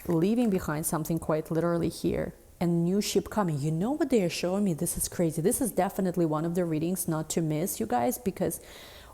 leaving behind something quite literally here, and new ship coming. You know what they are showing me? This is crazy. This is definitely one of the readings not to miss, you guys, because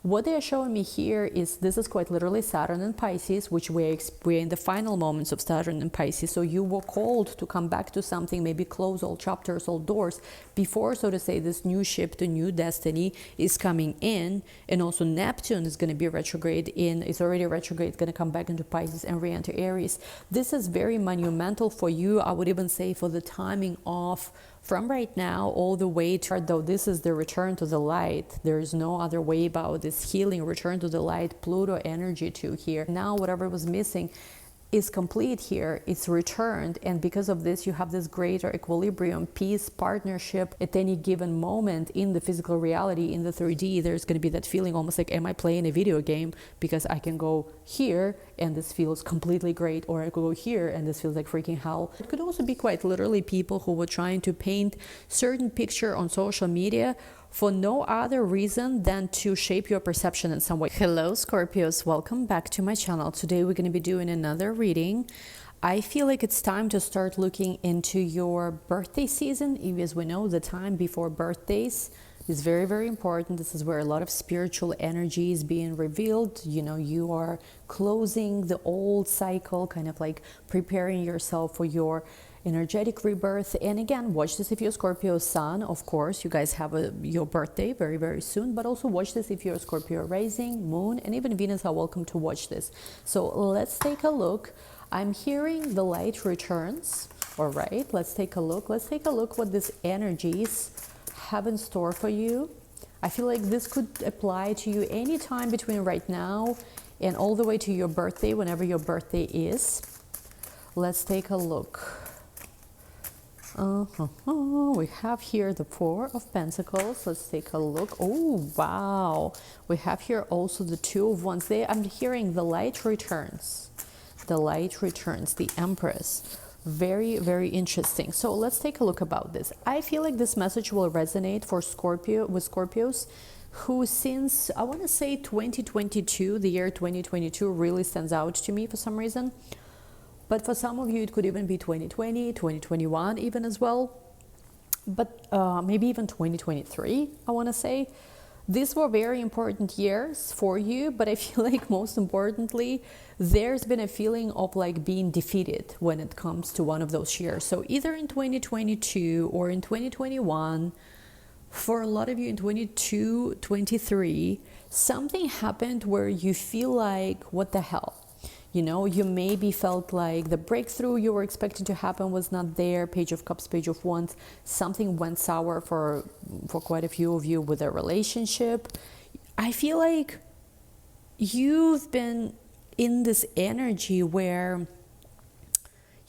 what they are showing me here is this is quite literally Saturn and Pisces, which we're in the final moments of Saturn and Pisces. So you were called to come back to something, maybe close all chapters, all doors before, so to say, this new ship to new destiny is coming in. And also Neptune is going to be retrograde it's already retrograde, going to come back into Pisces and re-enter Aries. This is very monumental for you. I would even say for the timing of from right now all the way to, though this is the return to the light, there is no other way about this healing return to the light, Pluto energy too here. Now whatever was missing is complete here, it's returned, and because of this you have this greater equilibrium, peace, partnership at any given moment in the physical reality, in the 3D. There's going to be that feeling almost like, am I playing a video game, because I can go here and this feels completely great, or I could go here and this feels like freaking hell. It could also be quite literally people who were trying to paint certain picture on social media for no other reason than to shape your perception in some way. Hello Scorpios, welcome back to my channel. Today we're going to be doing another reading. I feel like it's time to start looking into your birthday season. As we know, the time before birthdays is very, very important. This is where a lot of spiritual energy is being revealed. You know, you are closing the old cycle, kind of like preparing yourself for your energetic rebirth. And again, watch this if you're Scorpio sun. Of course, you guys have your birthday very, very soon, but also watch this if you're Scorpio rising, moon, and even Venus are welcome to watch this. So let's take a look. I'm hearing the light returns. All right, let's take a look. Let's take a look what these energies have in store for you. I feel like this could apply to you anytime between right now and all the way to your birthday, whenever your birthday is. Let's take a look. We have here the Four of Pentacles. Let's take a look. Oh wow, we have here also the Two of Wands. I'm hearing the light returns. The light returns, the Empress. Very, very interesting. So let's take a look about this. I feel like this message will resonate for Scorpios who, since I want to say 2022, the year 2022 really stands out to me for some reason. But for some of you, it could even be 2020, 2021 even as well. But maybe even 2023, I want to say. These were very important years for you, but I feel like most importantly, there's been a feeling of like being defeated when it comes to one of those years. So either in 2022 or in 2021, for a lot of you in 22, 23, something happened where you feel like, what the hell? You know, you maybe felt like the breakthrough you were expecting to happen was not there. Page of Cups, Page of Wands. Something went sour for quite a few of you with a relationship. I feel like you've been in this energy where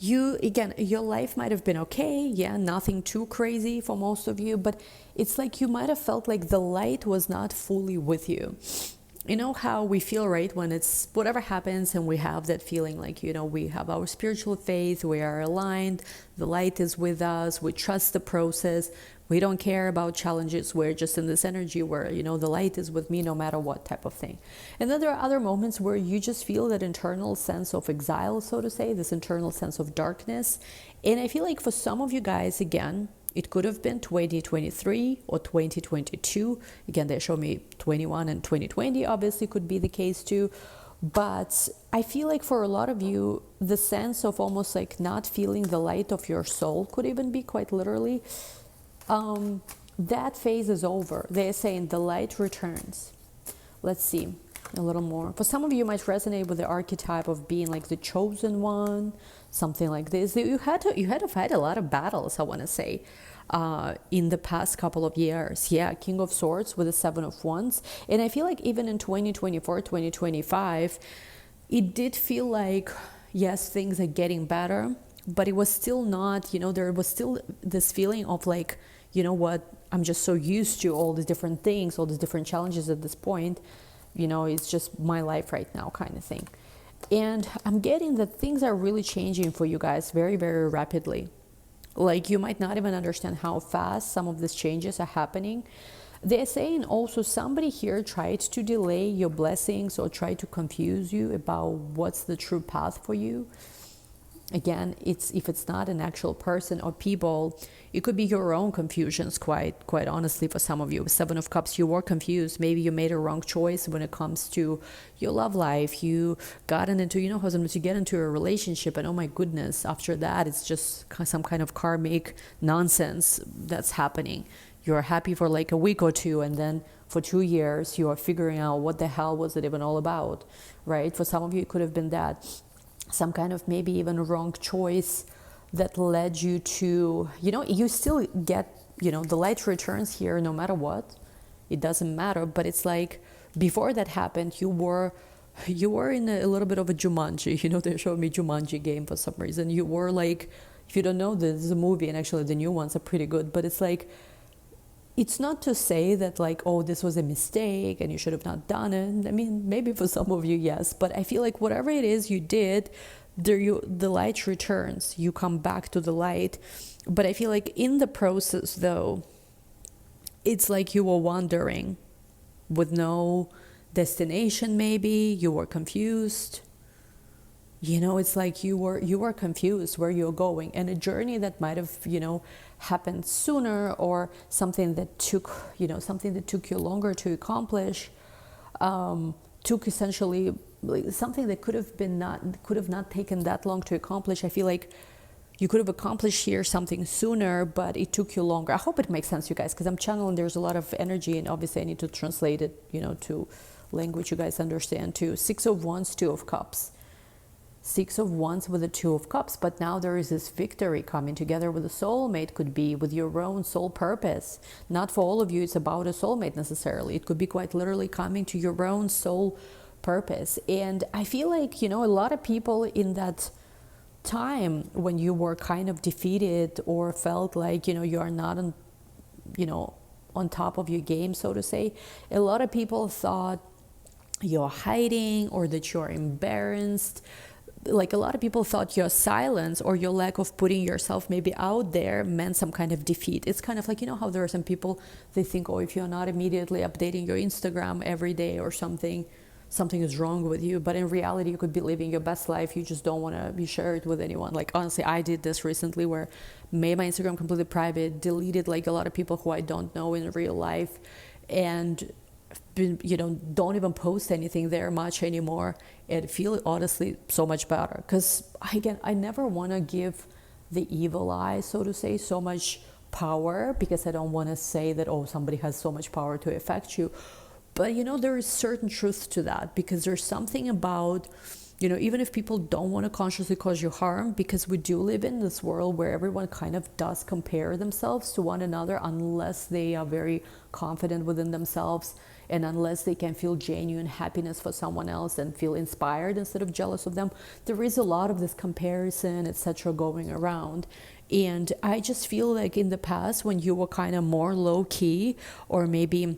again, your life might have been okay. Yeah, nothing too crazy for most of you. But it's like you might have felt like the light was not fully with you. You know how we feel, right, when it's whatever happens and we have that feeling like, you know, we have our spiritual faith, we are aligned, the light is with us, we trust the process, we don't care about challenges, we're just in this energy where, you know, the light is with me no matter what type of thing. And then there are other moments where you just feel that internal sense of exile, so to say, this internal sense of darkness. And I feel like for some of you guys, again, it could have been 2023 or 2022. Again, they show me 21 and 2020 obviously could be the case too. But I feel like for a lot of you, the sense of almost like not feeling the light of your soul could even be quite literally. That phase is over. They're saying the light returns. Let's see a little more. For some of you, might resonate with the archetype of being like the chosen one, something like this. You had to fight a lot of battles, I want to say, in the past couple of years. Yeah, King of Swords with the Seven of Wands. And I feel like even in 2024, 2025, it did feel like, yes, things are getting better, but it was still not, you know, there was still this feeling of like, you know what, I'm just so used to all these different things, all these different challenges at this point. You know, it's just my life right now kind of thing. And I'm getting that things are really changing for you guys very, very rapidly. Like you might not even understand how fast some of these changes are happening. They're saying also somebody here tried to delay your blessings or tried to confuse you about what's the true path for you. Again, if it's not an actual person or people, it could be your own confusions, quite honestly. For some of you, 7 of Cups, you were confused. Maybe you made a wrong choice when it comes to your love life. You gotten into, how sometimes you get into a relationship and oh my goodness, after that it's just some kind of karmic nonsense that's happening. You're happy for like a week or two, and then for 2 years you are figuring out what the hell was it even all about, right? For some of you it could have been that, some kind of maybe even wrong choice that led you to, you still get, the light returns here no matter what. It doesn't matter. But it's like, before that happened, you were in a little bit of a Jumanji. They showed me Jumanji game for some reason. You were like, if you don't know, this is a movie, and actually the new ones are pretty good, but it's like, it's not to say that like, oh, this was a mistake and you should have not done it. I mean, maybe for some of you, yes, but I feel like whatever it is you did, the light returns. You come back to the light. But I feel like in the process, though, it's like you were wandering with no destination. Maybe you were confused. It's like you were confused where you're going, and a journey that might have, happened sooner, or something that took you longer to accomplish, took essentially like something that could have not taken that long to accomplish. I feel like you could have accomplished here something sooner, but it took you longer. I hope it makes sense, you guys, because I'm channeling, there's a lot of energy, and obviously I need to translate it, to language you guys understand too. 6 of Wands, 2 of Cups. 6 of Wands with the 2 of Cups, but now there is this victory coming together with a soulmate, could be with your own soul purpose. Not for all of you it's about a soulmate necessarily. It could be quite literally coming to your own soul purpose. And I feel like, a lot of people in that time when you were kind of defeated or felt like, you are not on top of your game, so to say, a lot of people thought you're hiding or that you're embarrassed. Like a lot of people thought your silence or your lack of putting yourself maybe out there meant some kind of defeat. It's kind of like, how there are some people, they think, oh, if you're not immediately updating your Instagram every day or something is wrong with you. But in reality, you could be living your best life. You just don't want to be shared with anyone. Like, honestly, I did this recently where made my Instagram completely private, deleted like a lot of people who I don't know in real life, and don't even post anything there much anymore, and feel honestly so much better. Because again, I never want to give the evil eye, so to say, so much power, because I don't want to say that, oh, somebody has so much power to affect you. But there is certain truth to that, because there's something about, even if people don't want to consciously cause you harm, because we do live in this world where everyone kind of does compare themselves to one another, unless they are very confident within themselves, and unless they can feel genuine happiness for someone else and feel inspired instead of jealous of them. There is a lot of this comparison, etc., going around. And I just feel like in the past, when you were kind of more low-key, or maybe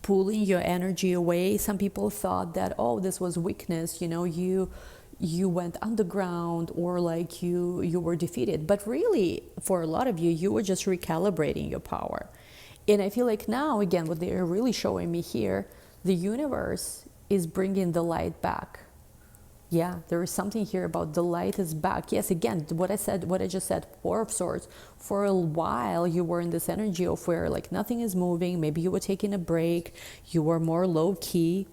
pulling your energy away, some people thought that, oh, this was weakness, you went underground, or like you were defeated. But really, for a lot of you, you were just recalibrating your power. And I feel like now, again, what they're really showing me here, the universe is bringing the light back. Yeah, there is something here about the light is back. Yes, again, what I just said, 4 of Swords. For a while, you were in this energy of where like nothing is moving. Maybe you were taking a break. You were more low key.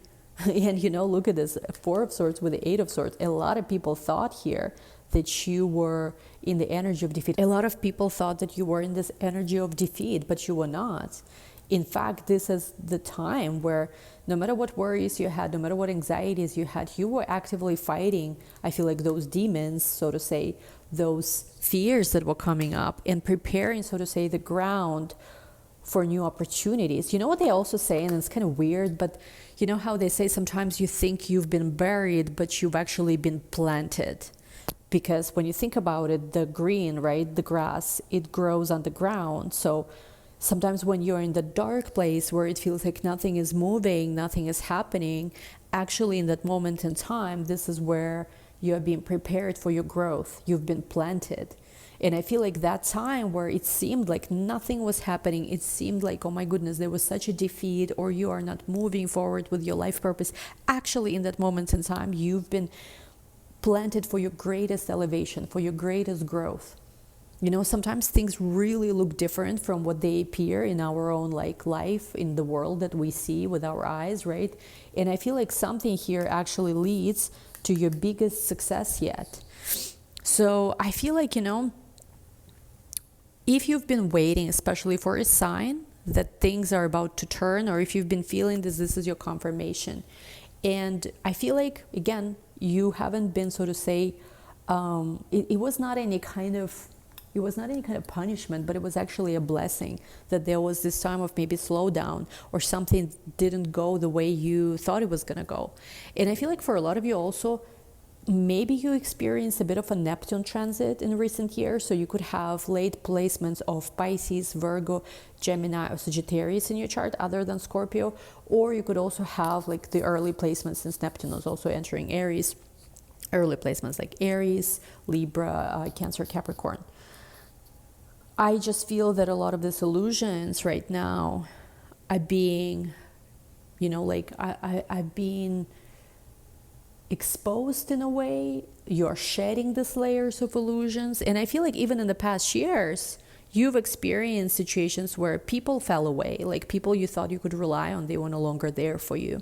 And look at this, 4 of Swords with the 8 of Swords. A lot of people thought here that you were in the energy of defeat. A lot of people thought that you were in this energy of defeat, but you were not. In fact, this is the time where no matter what worries you had, no matter what anxieties you had, you were actively fighting, I feel like, those demons, so to say, those fears that were coming up, and preparing, so to say, the ground for new opportunities. You know what they also say, and it's kind of weird, but you know how they say sometimes you think you've been buried, but you've actually been planted. Because when you think about it, the green, right, the grass, it grows on the ground. So sometimes when you're in the dark place where it feels like nothing is moving, nothing is happening, actually in that moment in time, this is where you are being prepared for your growth. You've been planted. And I feel like that time where it seemed like nothing was happening, it seemed like, oh my goodness, there was such a defeat, or you are not moving forward with your life purpose. Actually, in that moment in time, you've been planted for your greatest elevation, for your greatest growth. You know, sometimes things really look different from what they appear in our own like life, in the world that we see with our eyes, right? And I feel like something here actually leads to your biggest success yet. So I feel like, you know, if you've been waiting, especially for a sign that things are about to turn, or if you've been feeling this is your confirmation. And I feel like, again, you haven't been, so to say, it was not any kind of punishment, but it was actually a blessing that there was this time of maybe slowdown, or something didn't go the way you thought it was going to go. And I feel like for a lot of you also, maybe you experienced a bit of a Neptune transit in recent years, so you could have late placements of Pisces, Virgo, Gemini, or Sagittarius in your chart other than Scorpio, or you could also have like the early placements, since Neptune was also entering Aries, early placements like Aries, Libra, Cancer, Capricorn. I just feel that a lot of these illusions right now are being, you know, like I've been exposed in a way. You're shedding these layers of illusions. And I feel like even in the past years, you've experienced situations where people fell away, like people you thought you could rely on, they were no longer there for you.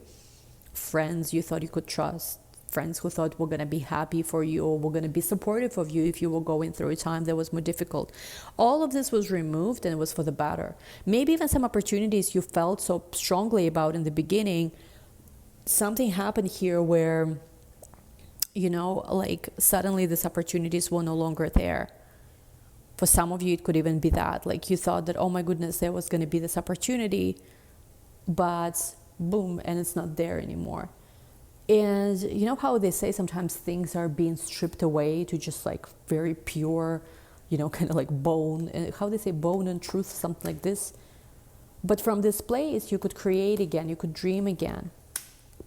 Friends you thought you could trust, friends who thought were going to be happy for you, or were going to be supportive of you if you were going through a time that was more difficult. All of this was removed, and it was for the better. Maybe even some opportunities you felt so strongly about in the beginning, something happened here where, you know, like suddenly these opportunities were no longer there. For some of you, it could even be that, like you thought that, oh my goodness, there was going to be this opportunity, but boom, and it's not there anymore. And you know how they say sometimes things are being stripped away to just like very pure, you know, kind of like bone, and how they say bone and truth, something like this. But from this place, you could create again, you could dream again,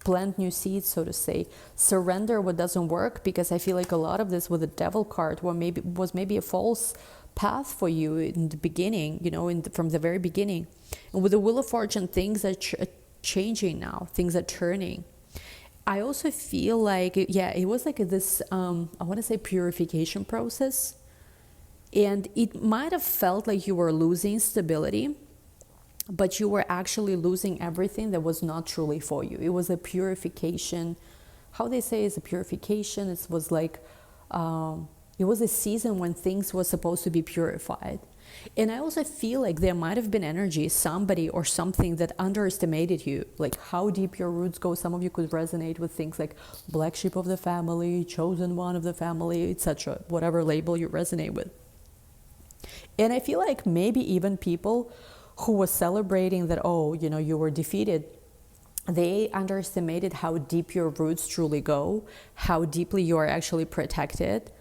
plant new seeds, so to say, surrender what doesn't work, because I feel like a lot of this with the devil card was maybe a false path for you in the beginning, you know, from the very beginning. And with the Wheel of Fortune, things are changing now, things are turning. I also feel like, it was like this, I want to say purification process. And it might have felt like you were losing stability, but you were actually losing everything that was not truly for you. It was a purification. How they say is a purification. It was like, it was a season when things were supposed to be purified. And I also feel like there might have been energy, somebody or something that underestimated you, like how deep your roots go. Some of you could resonate with things like black sheep of the family, chosen one of the family, etc., whatever label you resonate with. And I feel like maybe even people who were celebrating that, oh, you know, you were defeated, they underestimated how deep your roots truly go, how deeply you are actually protected.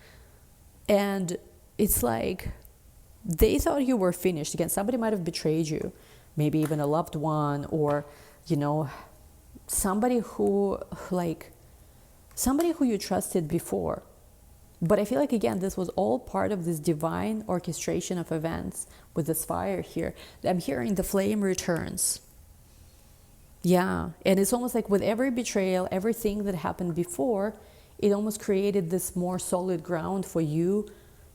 And it's like, they thought you were finished. Again, somebody might have betrayed you, maybe even a loved one, or, you know, somebody who you trusted before. But I feel like, again, this was all part of this divine orchestration of events with this fire here. I'm hearing the flame returns. Yeah, and it's almost like with every betrayal, everything that happened before, it almost created this more solid ground for you,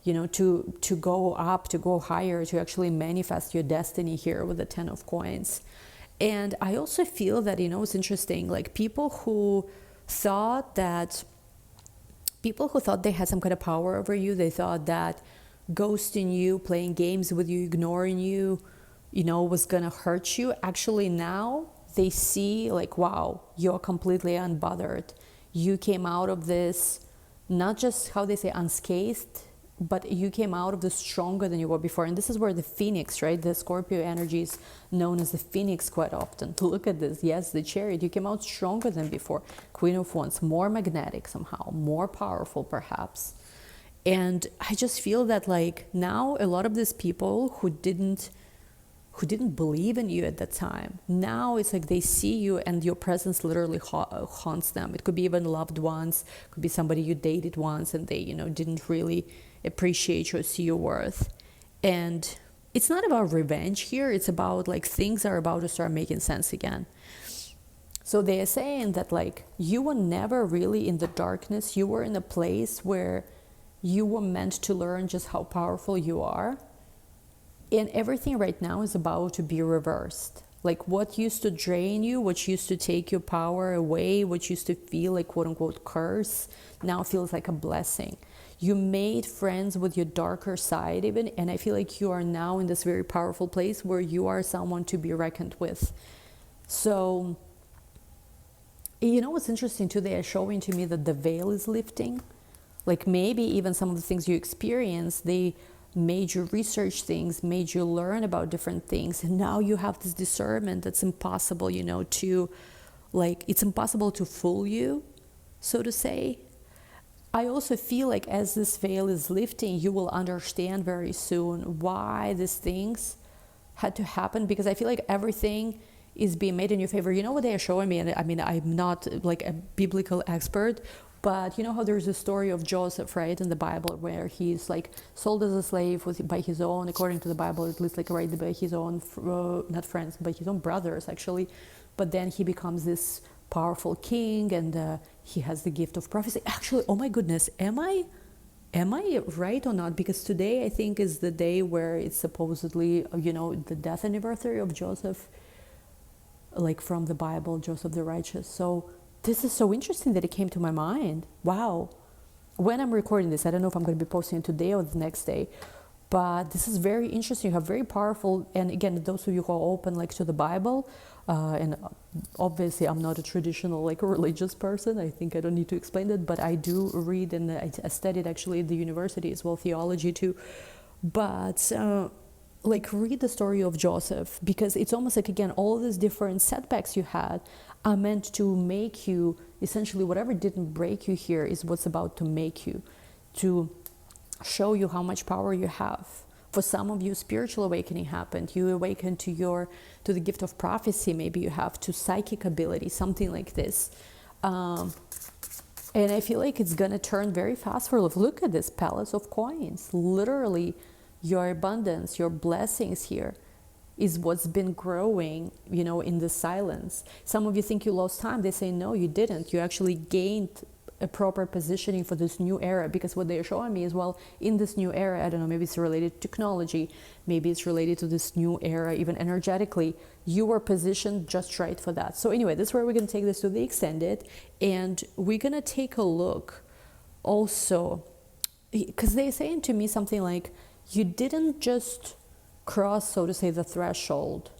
you know, to go up, to go higher, to actually manifest your destiny here with the 10 of coins. And I also feel that, you know, it's interesting, like people who thought they had some kind of power over you, they thought that ghosting you, playing games with you, ignoring you, you know, was gonna hurt you. Actually now they see like, wow, you're completely unbothered. You came out of this, not just how they say unscathed, but you came out of this stronger than you were before. And this is where the phoenix, right? The Scorpio energy is known as the phoenix quite often. Look at this. Yes, the chariot. You came out stronger than before. Queen of Wands, more magnetic somehow, more powerful perhaps. And I just feel that like now a lot of these people who didn't believe in you at that time, now it's like they see you and your presence literally haunts them. It could be even loved ones, could be somebody you dated once and they, you know, didn't really appreciate you or see your worth. And it's not about revenge here. It's about like things are about to start making sense again. So they are saying that like you were never really in the darkness. You were in a place where you were meant to learn just how powerful you are. And everything right now is about to be reversed. Like what used to drain you, what used to take your power away, what used to feel like quote unquote curse, now feels like a blessing. You made friends with your darker side even, and I feel like you are now in this very powerful place where you are someone to be reckoned with. So, you know what's interesting too, they are showing to me that the veil is lifting. Like maybe even some of the things you experience, they made you research things, made you learn about different things, and now you have this discernment that's impossible, you know, to like, it's impossible to fool you, so to say. I also feel like as this veil is lifting, you will understand very soon why these things had to happen, because I feel like everything is being made in your favor. You know what they are showing me? And I mean, I'm not like a biblical expert, but you know how there's a story of Joseph, right, in the Bible, where he's like sold as a slave by his own, according to the Bible, at least like right by his own, not friends, but his own brothers actually. But then he becomes this powerful king, and he has the gift of prophecy. Actually, oh my goodness, am I right or not? Because today I think is the day where it's supposedly, you know, the death anniversary of Joseph, like from the Bible, Joseph the righteous. So this is so interesting that it came to my mind. Wow. When I'm recording this, I don't know if I'm going to be posting it today or the next day, but this is very interesting. You have very powerful, and again, those of you who are open like to the Bible, and obviously I'm not a traditional like religious person. I think I don't need to explain that, but I do read, and I studied actually at the university as well, theology too. But like read the story of Joseph, because it's almost like, again, all these different setbacks you had are meant to make you, essentially whatever didn't break you here is what's about to make you, to show you how much power you have. For some of you, spiritual awakening happened. You awakened to the gift of prophecy. Maybe you have to psychic ability, something like this. And I feel like it's gonna turn very fast for love. Look at this palace of coins. Literally, your abundance, your blessings here is what's been growing, you know, in the silence. Some of you think you lost time. They say, no, you didn't. You actually gained a proper positioning for this new era, because what they're showing me is, well, in this new era, I don't know, maybe it's related to technology, maybe it's related to this new era, even energetically, you were positioned just right for that. So anyway, this is where we're going to take this to the extended, and we're going to take a look also, because they're saying to me something like, you didn't just cross, so to say, the threshold.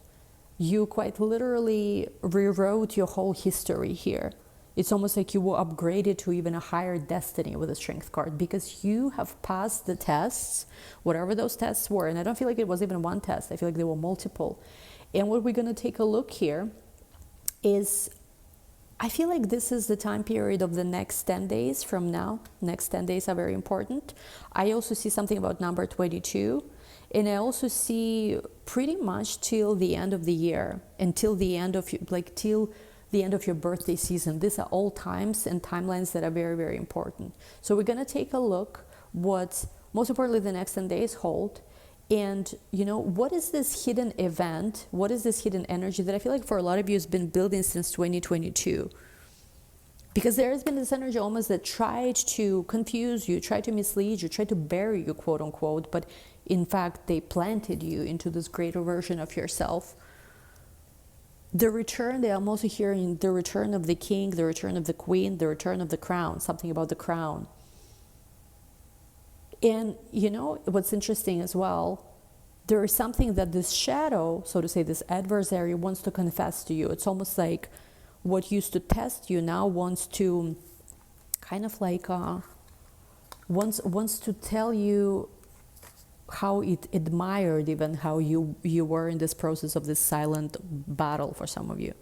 You quite literally rewrote your whole history here. It's almost like you were upgraded to even a higher destiny with a strength card, because you have passed the tests, whatever those tests were. And I don't feel like it was even one test. I feel like there were multiple. And what we're going to take a look here is, I feel like this is the time period of the next 10 days from now. Next 10 days are very important. I also see something about number 22. And I also see pretty much till the end of the year, until the end of, like, till the end of your birthday season. These are all times and timelines that are very, very important. So we're going to take a look what, most importantly, the next 10 days hold. And, you know, what is this hidden event? What is this hidden energy that I feel like for a lot of you has been building since 2022? Because there has been this energy almost that tried to confuse you, tried to mislead you, tried to bury you, quote unquote. But in fact, they planted you into this greater version of yourself. The return, I'm also hearing the return of the king, the return of the queen, the return of the crown, something about the crown. And you know, what's interesting as well, there is something that this shadow, so to say, this adversary wants to confess to you. It's almost like what used to test you now wants to kind of like, wants to tell you how it admired even how you were in this process of this silent battle for some of you.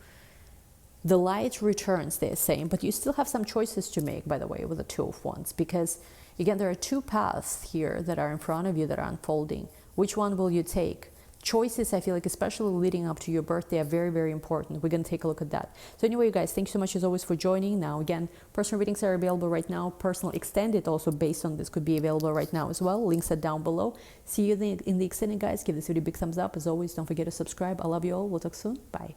The light returns, they're saying, but you still have some choices to make, by the way, with the Two of Wands, because again, there are two paths here that are in front of you that are unfolding. Which one will you take? Choices, I feel like, especially leading up to your birthday, are very, very important. We're going to take a look at that. So anyway, you guys, thanks so much as always for joining. Now, again, personal readings are available right now. Personal extended, also based on this, could be available right now as well. Links are down below. See you in the extended, guys. Give this video a big thumbs up. As always, don't forget to subscribe. I love you all. We'll talk soon. Bye.